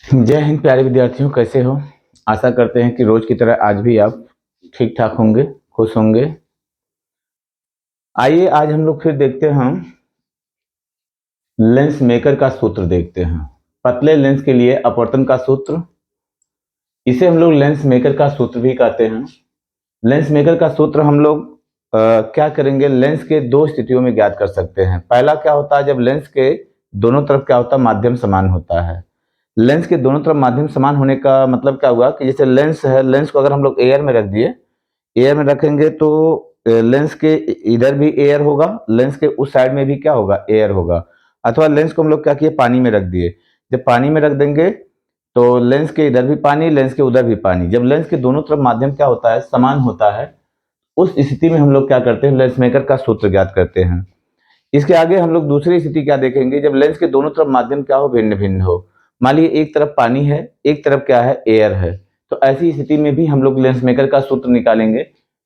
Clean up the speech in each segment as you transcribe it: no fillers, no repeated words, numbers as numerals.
जय हिंद प्यारे विद्यार्थियों, कैसे हो। आशा करते हैं कि रोज की तरह आज भी आप ठीक ठाक होंगे, खुश होंगे। आइए आज हम लोग फिर देखते हैं, लेंस मेकर का सूत्र देखते हैं। पतले लेंस के लिए अपवर्तन का सूत्र, इसे हम लोग लेंस मेकर का सूत्र भी कहते हैं। लेंस मेकर का सूत्र हम लोग क्या करेंगे, लेंस के दो स्थितियों में ज्ञात कर सकते हैं। पहला क्या होता है, जब लेंस के दोनों तरफ क्या होता है, माध्यम समान होता है। लेंस के दोनों तरफ माध्यम समान होने का मतलब क्या हुआ कि जैसे लेंस है, लेंस को अगर हम लोग एयर में रख दिए, एयर में रखेंगे तो लेंस के इधर भी एयर होगा, लेंस के उस साइड में भी क्या होगा, एयर होगा। अथवा लेंस को हम लोग क्या किए, पानी में रख दिए। जब पानी में रख देंगे तो लेंस के इधर भी पानी, लेंस के उधर भी पानी। जब लेंस के दोनों तरफ माध्यम क्या होता है, समान होता है, उस स्थिति में हम लोग क्या करते हैं, लेंस मेकर का सूत्र ज्ञात करते हैं। इसके आगे हम लोग दूसरी स्थिति क्या देखेंगे, जब लेंस के दोनों तरफ माध्यम क्या हो, भिन्न भिन्न हो। मान लीजिए एक तरफ पानी है, एक तरफ क्या है, एयर है, तो ऐसी स्थिति में भी हम लोग लेंस मेकर का सूत्र निकालेंगे।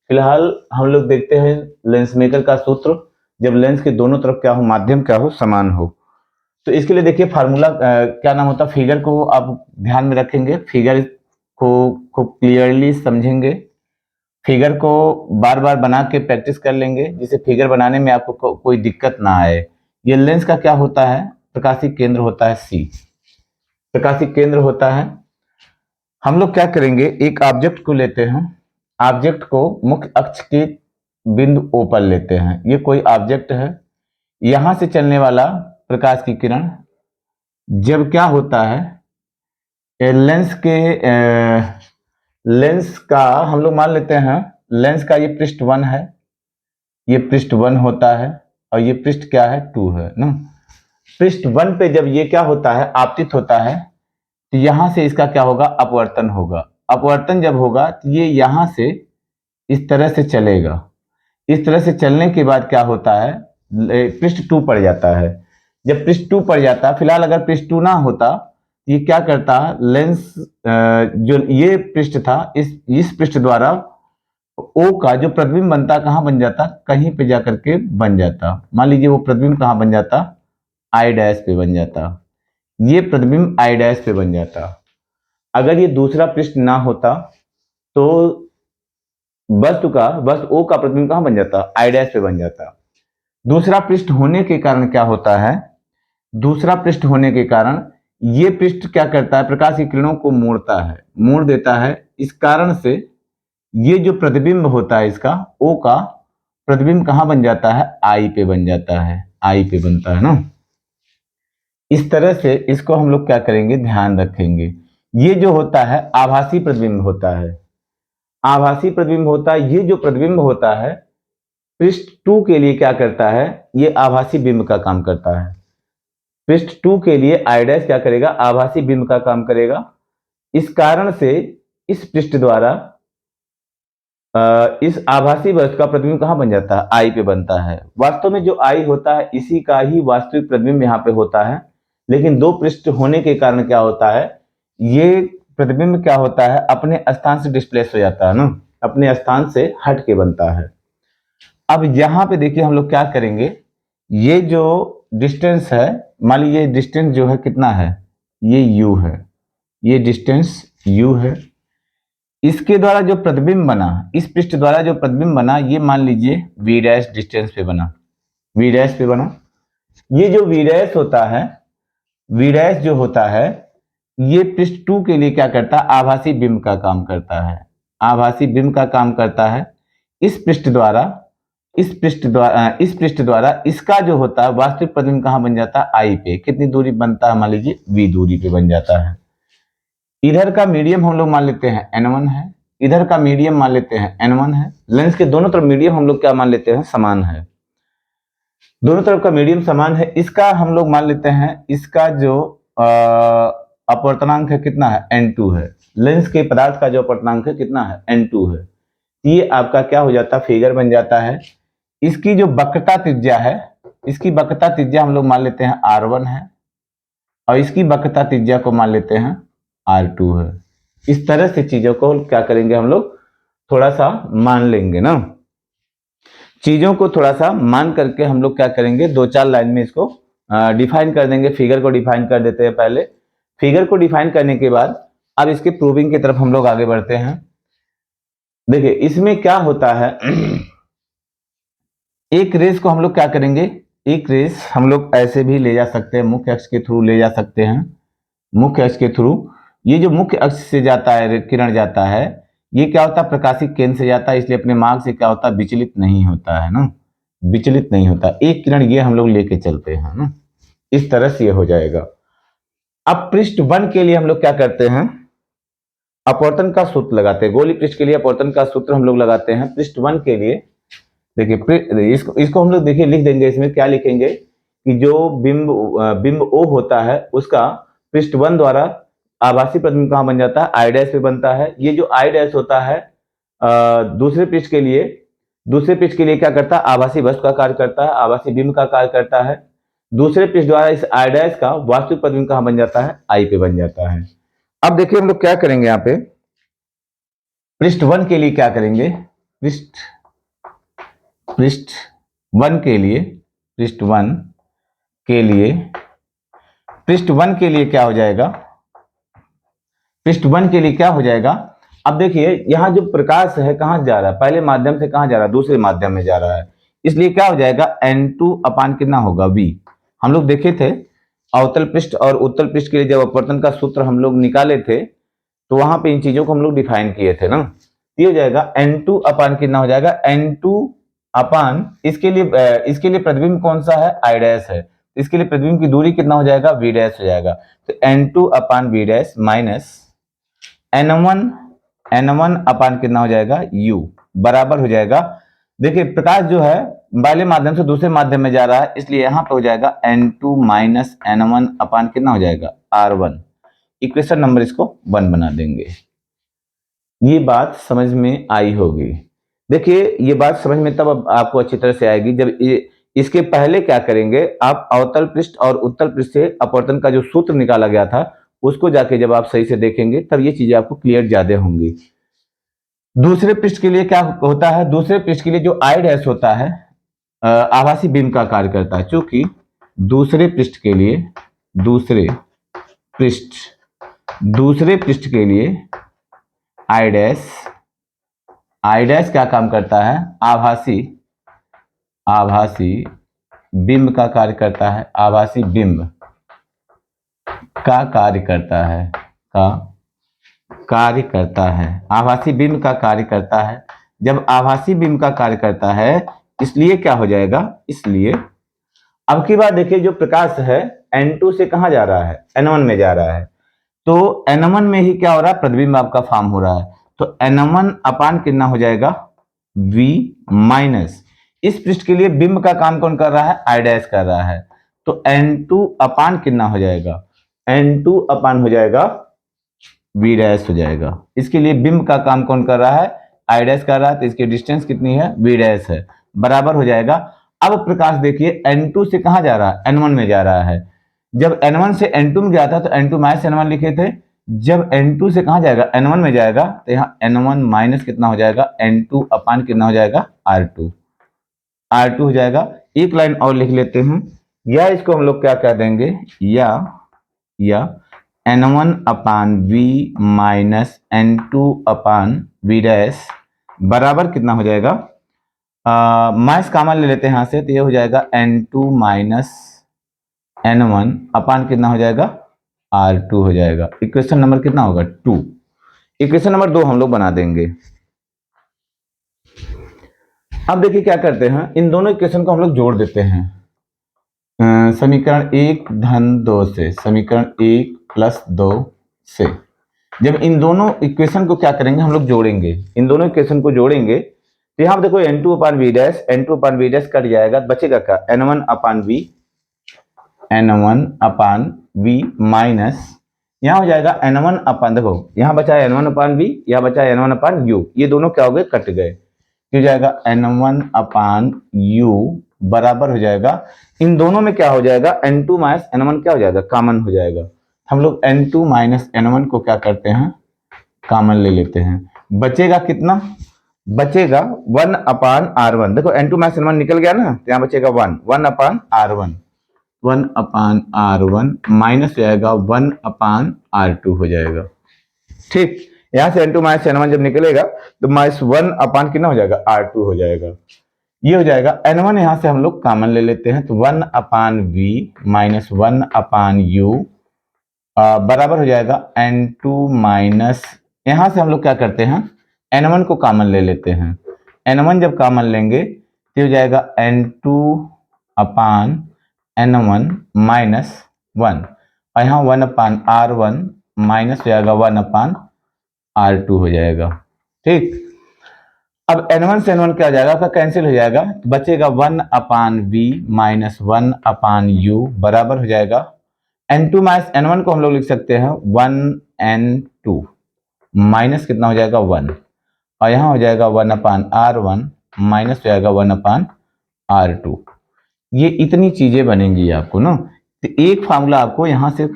फिलहाल हम लोग देखते हैं लेंस मेकर का सूत्र, जब लेंस के दोनों तरफ क्या हो, माध्यम क्या हो, समान हो। तो इसके लिए देखिए फार्मूला क्या नाम होता है, फिगर को आप ध्यान में रखेंगे, फिगर को खूब क्लियरली समझेंगे, फिगर को बार बार बना के प्रैक्टिस कर लेंगे, जिससे फिगर बनाने में आपको कोई दिक्कत ना आए। ये लेंस का क्या होता है, प्रकाशीय केंद्र होता है सी, प्रकाशीय केंद्र होता है। हम लोग क्या करेंगे, एक ऑब्जेक्ट को लेते हैं, ऑब्जेक्ट को मुख्य अक्ष के बिंदु ओ पर लेते हैं। ये कोई ऑब्जेक्ट है, यहां से चलने वाला प्रकाश की किरण जब क्या होता है, लेंस के लेंस का हम लोग मान लेते हैं, लेंस का ये पृष्ठ 1 है, ये पृष्ठ 1 होता है, और ये पृष्ठ क्या है, 2 है ना। पृष्ठ 1 पे जब ये क्या होता है, आपतित होता है, तो यहां से इसका क्या होगा, अपवर्तन होगा। अपवर्तन जब होगा तो ये यहां से इस तरह से चलेगा। इस तरह से चलने के बाद क्या होता है, पृष्ठ 2 पड़ जाता है। जब पृष्ठ 2 पड़ जाता है, फिलहाल अगर पृष्ठ 2 ना होता, ये क्या करता, लेंस जो ये पृष्ठ था, इस पृष्ठ द्वारा ओ का जो प्रतिबिंब बनता, कहां बन जाता, कहीं पे जाकर के बन जाता। मान लीजिए वो प्रतिबिंब कहां बन जाता, आई डैश पे बन जाता, ये प्रतिबिंब आई डैश पे बन जाता। अगर ये दूसरा पृष्ठ ना होता तो बस ओ का प्रतिबिंब कहां बन जाता, आई डैश पे बन जाता। दूसरा पृष्ठ होने के कारण क्या होता है, दूसरा पृष्ठ होने के कारण ये पृष्ठ क्या करता है, प्रकाश की किरणों को मोड़ता है, मोड़ देता है। इस कारण से ये जो प्रतिबिंब होता है इसका, ओ का प्रतिबिंब कहां बन जाता है, आई पे बन जाता है, आई पे बनता है ना। इस तरह से इसको हम लोग क्या करेंगे, ध्यान रखेंगे। ये जो होता है आभासी प्रतिबिंब होता है, आभासी प्रतिबिंब होता है। ये जो प्रतिबिंब होता है पृष्ठ 2 के लिए क्या करता है, ये आभासी बिंब का काम करता है। पृष्ठ 2 के लिए आई डैश क्या करेगा, आभासी बिंब का काम करेगा। इस कारण से इस पृष्ठ द्वारा इस आभासी वस्तु का प्रतिबिंब कहां बन जाता है, आई पे बनता है। वास्तव में जो आई होता है इसी का ही वास्तविक प्रतिबिंब यहाँ पे होता है, लेकिन दो पृष्ठ होने के कारण क्या होता है, ये प्रतिबिंब क्या होता है, अपने स्थान से डिस्प्लेस हो जाता है ना, अपने स्थान से हट के बनता है। अब यहाँ पे देखिए हम लोग क्या करेंगे, ये जो डिस्टेंस है, मान लीजिए डिस्टेंस जो है कितना है, ये u है, ये डिस्टेंस u है। इसके द्वारा जो प्रतिबिंब बना, इस पृष्ठ द्वारा जो प्रतिबिंब बना, ये मान लीजिए v डैश डिस्टेंस पे बना, v डैश पे बना। ये जो v डैश होता है, v डैश जो होता है, ये पृष्ठ 2 के लिए क्या करता है, आभासी बिंब का काम करता है, आभासी बिंब का काम करता है। इस पृष्ठ द्वारा इस पृष्ठ द्वारा इसका जो होता है वास्तविक प्रतिबिंब कहां बन जाता है, आई पे। कितनी दूरी बनता है, मान लीजिए v दूरी पे बन जाता है। इधर का मीडियम हम लोग मान लेते हैं n1 है, इधर का मीडियम मान लेते हैं n1 है। लेंस के दोनों तरफ मीडियम हम लोग क्या मान लेते हैं, समान है। दोनों तरफ का मीडियम समान है, इसका हम लोग मान लेते हैं, इसका जो अपवर्तनांक है कितना है, n2 है। लेंस के पदार्थ का जो अपवर्तनांक है कितना है, n2 है। ये आपका क्या हो जाता है, फिगर बन जाता है। इसकी जो वक्रता त्रिज्या है, इसकी वक्रता त्रिज्या हम लोग मान लेते हैं r1 है, और इसकी वक्रता त्रिज्या को मान लेते हैं r2 है। इस तरह से चीजों को क्या करेंगे, हम लोग थोड़ा सा मान लेंगे ना, चीजों को थोड़ा सा मान करके हम लोग क्या करेंगे, दो चार लाइन में इसको डिफाइन कर देंगे। फिगर को डिफाइन कर देते हैं पहले, फिगर को डिफाइन करने के बाद अब इसके प्रूविंग की तरफ हम लोग आगे बढ़ते हैं। देखिए इसमें क्या होता है, एक रेस को हम लोग क्या करेंगे, एक रेस हम लोग ऐसे भी ले जा सकते हैं, मुख्य अक्ष के थ्रू ले जा सकते हैं, मुख्य अक्ष के थ्रू। ये जो मुख्य अक्ष से जाता है किरण जाता है, ये क्या होता है, प्रकाशिक केंद्र से जाता है, इसलिए अपने मार्ग से क्या होता है, विचलित नहीं होता है ना, विचलित नहीं होता। एक किरण ये हम लोग लेके चलते हैं ना, इस तरह से ये हो जाएगा। अब पृष्ठ 1 के लिए हम लोग क्या करते हैं, अपवर्तन का सूत्र लगाते हैं। गोलीय पृष्ठ के लिए अपवर्तन का सूत्र हम लोग लगाते हैं पृष्ठ 1 के लिए। देखिए इसको हम लोग देखिए लिख देंगे, इसमें क्या लिखेंगे कि जो बिंब O होता है उसका पृष्ठ 1 द्वारा आभासी प्रतिबिंब कहाँ बन जाता है, आई डैश पे बनता है। ये जो आई डैश होता है दूसरे पृष्ठ के लिए क्या करता है, आभासी वस्तु का कार्य करता है, आभासी बिंब का कार्य करता है। दूसरे पृष्ठ द्वारा इस आई डैश का वास्तविक प्रतिबिंब कहाँ बन जाता है, आई पे बन जाता है। अब देखिए हम लोग क्या करेंगे, यहाँ पे पृष्ठ 1 के लिए क्या करेंगे, पृष्ठ 1 के लिए क्या हो जाएगा, पृष्ठ 1 के लिए क्या हो जाएगा। अब देखिए यहाँ जो प्रकाश है कहाँ जा रहा है, पहले माध्यम से कहाँ जा रहा है, दूसरे माध्यम में जा रहा है, इसलिए क्या हो जाएगा N2 अपान कितना होगा V। हम लोग देखे थे अवतल पृष्ठ और उत्तल पृष्ठ के लिए जब अपवर्तन का सूत्र हम लोग निकाले थे तो वहां पे इन चीजों को हम लोग डिफाइन किए थे ना। ये हो जाएगा N2 अपान कितना हो जाएगा, N2 अपान इसके लिए प्रतिबिंब कौन सा है, आई डैश है, इसके लिए प्रतिबिंब की दूरी कितना हो जाएगा, V डैश हो जाएगा। तो N2 अपान V डैश माइनस N1 अपान कितना हो जाएगा, U बराबर हो जाएगा। देखिए प्रकाश जो है पहले माध्यम से दूसरे माध्यम में जा रहा है, इसलिए यहां पे हो जाएगा N2 माइनस N1 अपान कितना हो जाएगा, R1। इक्वेशन नंबर इसको 1 बना देंगे। ये बात समझ में आई होगी। देखिए ये बात समझ में तब आपको अच्छी तरह से आएगी जब इसके पहले क्या करेंगे, आप अवतल पृष्ठ और उत्तल पृष्ठ से अपवर्तन का जो सूत्र निकाला गया था उसको जाके जब आप सही से देखेंगे तब ये चीजें आपको क्लियर ज्यादा होंगी। दूसरे पृष्ठ के लिए क्या होता है, दूसरे पृष्ठ के लिए जो आई डैश होता है आभासी बिंब का कार्य करता है। चूंकि दूसरे पृष्ठ के लिए आई डैश क्या काम करता है, आभासी बिंब का कार्य करता है, आभासी बिंब का कार्य करता है, आभासी बिंब का कार्य करता है। जब आभासी बिंब का कार्य करता है इसलिए क्या हो जाएगा, इसलिए अब की बात देखिए जो प्रकाश है N2 से कहां जा रहा है, N1 में जा रहा है, तो N1 में ही क्या हो रहा है, प्रतिबिंब आपका फॉर्म हो रहा है। तो N1 अपान कितना हो जाएगा, V माइनस इस पृष्ठ के लिए बिंब का काम कौन कर रहा है, आई डैश कर रहा है, तो N2 अपान कितना हो जाएगा, N2 अपान हो जाएगा V डैश हो जाएगा। इसके लिए बिंब का काम कौन कर रहा है, आई डैश कर रहा है, तो इसकी डिस्टेंस कितनी है, V डैश है, बराबर हो जाएगा। अब प्रकाश देखिए N2 से कहां जा रहा है, N1 में जा रहा है। जब N1 से N2 में गया था तो N2 माइनस N1 लिखे थे, जब N2 से कहां जाएगा, N1 में जाएगा, तो यहाँ N1 माइनस कितना हो जाएगा, N2 अपान कितना हो जाएगा, R2 हो जाएगा। एक लाइन और लिख लेते हैं, या इसको हम लोग क्या कह देंगे, या N1 अपान V माइनस N2 अपान V डैश बराबर कितना हो जाएगा, माइनस कॉमन ले लेते हैं यहाँ से, तो ये हो जाएगा N2 माइनस N1 अपान कितना हो जाएगा, R2 हो जाएगा। इक्वेशन नंबर कितना होगा, 2। इक्वेशन नंबर 2 हम लोग बना देंगे। अब देखिए क्या करते हैं, इन दोनों इक्वेशन को हम लोग जोड़ देते हैं समीकरण 1 धन 2 से, समीकरण 1 प्लस 2 से। जब इन दोनों इक्वेशन को क्या करेंगे, हम लोग जोड़ेंगे, इन दोनों इक्वेशन को जोड़ेंगे तो यहाँ देखो N2 अपान V डैश, N2 अपान V डैश कट जाएगा, बचेगा क्या, N1 अपान V माइनस यहाँ हो जाएगा N1 अपान, देखो यहाँ बचा है N1 अपान V, यहाँ बचा है N1 अपान U, ये दोनों क्या हो गए, कट गए, हो जाएगा N1 अपान U बराबर हो जाएगा, इन दोनों में क्या हो जाएगा, N2 माइनस N1 क्या हो जाएगा, कॉमन हो जाएगा। हम लोग N2 माइनस N1 को क्या करते हैं, कॉमन ले लेते हैं, बचेगा कितना, बचेगा 1 अपान R1। देखो N2 माइनस N1 निकल गया ना, तो यहाँ बचेगा 1 अपान R1। 1/r1 माइनस जाएगा 1/r2 हो जाएगा। ठीक, यहां से n2 माइनस n1 जब निकलेगा तो -1 कितना हो जाएगा, r2 हो जाएगा। ये हो जाएगा n1, यहां से हम लोग कॉमन ले लेते हैं तो 1/v माइनस 1/u बराबर हो जाएगा n2 माइनस, यहां से हम लोग क्या करते हैं, n1 को कॉमन ले लेते हैं। n1 जब कॉमन लेंगे तो हो जाएगा n2/n1 माइनस 1 और यहाँ 1/r1 माइनस हो जाएगा 1/r2 हो जाएगा। ठीक, अब n1 से n1 क्या हो जाएगा, आपका कैंसिल हो जाएगा तो बचेगा 1/v माइनस 1/u बराबर हो जाएगा n2 माइनस n1 को हम लोग लिख सकते हैं 1n2 माइनस कितना हो जाएगा 1 और यहाँ हो जाएगा 1/r1 माइनस हो जाएगा 1/r2। ये इतनी चीजें बनेंगी आपको ना, तो एक फार्मूला आपको यहां से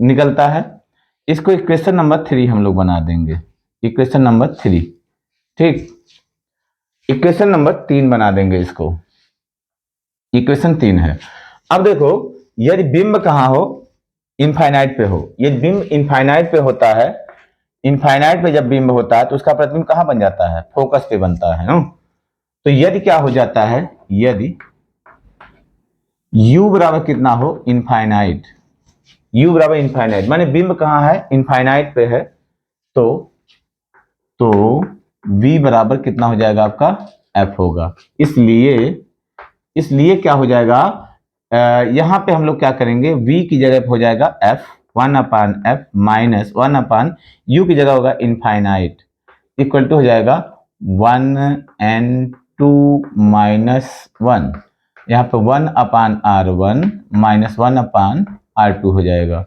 निकलता है। इसको इक्वेशन नंबर 3 हम लोग बना देंगे, इक्वेशन नंबर 3। ठीक, इक्वेशन नंबर 3 बना देंगे इसको, इक्वेशन 3 है। अब देखो, यदि बिंब कहाँ हो, इनफाइनाइट पे हो, यदि बिंब इनफाइनाइट पे होता है, इनफाइनाइट पे जब बिंब होता है तो उसका प्रतिबिंब कहाँ बन जाता है, फोकस पे बनता है ना। तो यदि क्या हो जाता है, यदि u बराबर कितना हो, इनफाइनाइट, u बराबर इनफाइनाइट माने बिंब कहाँ है, इनफाइनाइट पे है, तो v बराबर कितना हो जाएगा आपका f होगा। इसलिए क्या हो जाएगा, यहां पे हम लोग क्या करेंगे, v की जगह हो जाएगा f, 1/f माइनस 1/u की जगह होगा इनफाइनाइट, इक्वल टू हो जाएगा 1n2 माइनस 1, यहाँ पे 1/r1 माइनस 1/r2 हो जाएगा।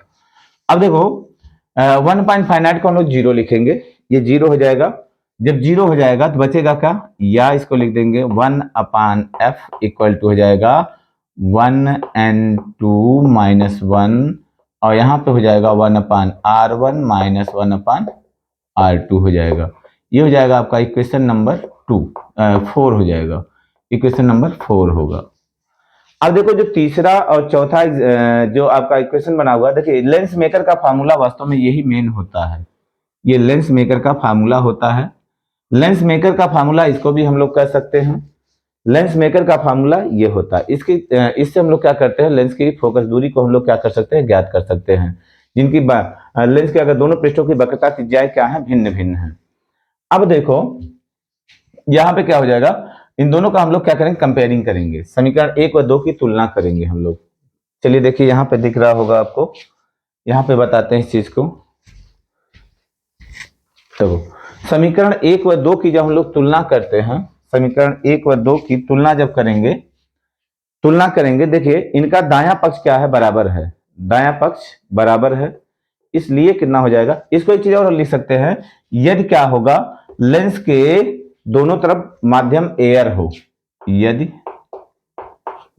अब देखो 1/फाइनाइट को हम लोग 0 लिखेंगे, ये 0 हो जाएगा। जब 0 हो जाएगा तो बचेगा क्या, या इसको लिख देंगे 1/f इक्वल टू हो जाएगा 1n2 माइनस 1 और यहाँ पे हो जाएगा 1/r1 माइनस 1/r2 हो जाएगा। ये हो जाएगा आपका इक्वेशन नंबर 4 हो जाएगा, इक्वेशन नंबर 4 होगा। अब देखो जो तीसरा और चौथा जो आपका इक्वेशन बना हुआ है, देखिए लेंस मेकर का फार्मूला वास्तव में यही मेन होता है, ये लेंस मेकर का फार्मूला होता है। लेंस मेकर का फार्मूला इसको भी हम लोग कह सकते हैं, लेंस मेकर का फार्मूला ये होता है। इससे हम लोग क्या करते हैं, लेंस की फोकस दूरी को हम लोग क्या कर सकते हैं, ज्ञात कर सकते हैं, जिनकी लेंस के अगर दोनों पृष्ठों की वक्रता त्रिज्याएं क्या है, भिन्न भिन्न है। अब देखो यहाँ पे क्या हो जाएगा, इन दोनों का हम लोग क्या करेंगे, कंपेयरिंग करेंगे, समीकरण 1 और 2 की तुलना करेंगे हम लोग। चलिए देखिए यहाँ पे दिख रहा होगा आपको, यहाँ पे बताते हैं इस चीज को। तो समीकरण 1 व 2 की जब हम लोग तुलना करते हैं, समीकरण 1 व 2 की तुलना जब करेंगे, देखिए इनका दायां पक्ष क्या है, बराबर है, दायां पक्ष बराबर है, इसलिए कितना हो जाएगा, इसको एक चीज और लिख सकते हैं, यदि क्या होगा, लेंस के दोनों तरफ माध्यम एयर हो, यदि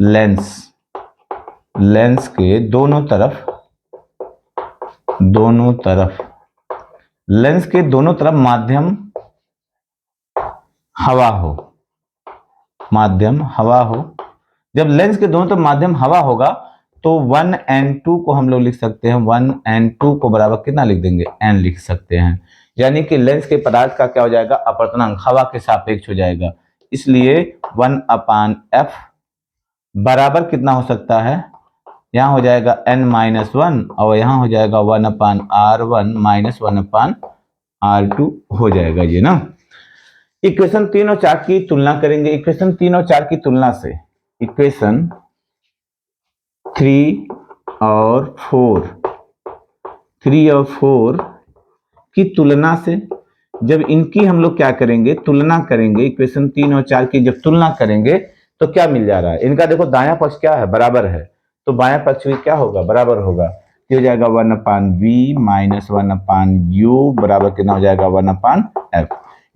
लेंस के दोनों तरफ माध्यम हवा हो, जब लेंस के दोनों तरफ माध्यम हवा होगा तो 1n2 को हम लोग लिख सकते हैं, 1n2 को बराबर कितना लिख देंगे, n लिख सकते हैं, यानी कि लेंस के पदार्थ का क्या हो जाएगा, अपवर्तनांक हवा के सापेक्ष हो जाएगा, इसलिए 1/f बराबर कितना हो सकता है, यहाँ हो जाएगा n-1 और यहाँ हो जाएगा 1/r1 माइनस 1/r2 हो जाएगा ये ना। इक्वेशन 3 और 4 की तुलना करेंगे, इक्वेशन 3 और 4 की तुलना से, इक्वेशन 3 और 4 की तुलना से, जब इनकी हम लोग क्या करेंगे, तुलना करेंगे, इक्वेशन 3 और 4 की जब तुलना करेंगे तो क्या मिल जा रहा है, इनका देखो दायां पक्ष क्या है, बराबर है, तो बायां पक्ष भी क्या होगा, बराबर होगा, ये हो जाएगा 1/v माइनस 1/u बराबर कितना हो जाएगा 1/f।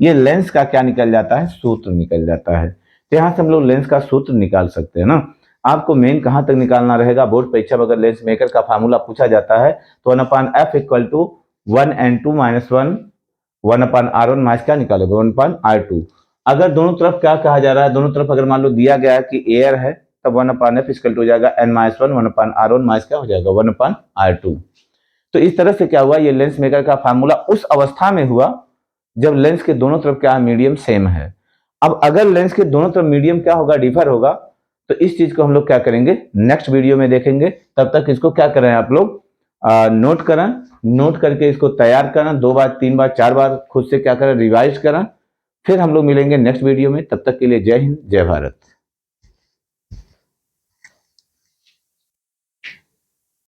ये लेंस का क्या निकल जाता है, सूत्र निकल जाता है। तो यहाँ से हम लोग लेंस का सूत्र निकाल सकते हैं ना। आपको मेन कहां तक निकालना रहेगा, बोर्ड परीक्षा में अगर लेंस मेकर का फार्मूला पूछा जाता है तो 1/f equal to 1n2 minus 1/r1 minus क्या निकालोगे, 1/r2। अगर दोनों तरफ क्या कहा जा रहा है, दोनों तरफ अगर मान लो दिया गया है कि एयर है, तब 1/f इक्वल टू हो जाएगा n-1 1/r1 माइनस क्या हो जाएगा 1/r2। तो इस तरह से क्या हुआ, ये लेंस मेकर का फार्मूला उस अवस्था में हुआ जब लेंस के दोनों तरफ क्या मीडियम सेम है। अब अगर लेंस के दोनों तरफ मीडियम क्या होगा, डिफर होगा, तो इस चीज को हम लोग क्या करेंगे नेक्स्ट वीडियो में देखेंगे। तब तक इसको क्या करें आप लोग नोट करें, नोट करके इसको तैयार करें, 2 बार 3 बार 4 बार खुद से क्या करें रिवाइज करें। फिर हम लोग मिलेंगे नेक्स्ट वीडियो में, तब तक के लिए जय हिंद जय भारत।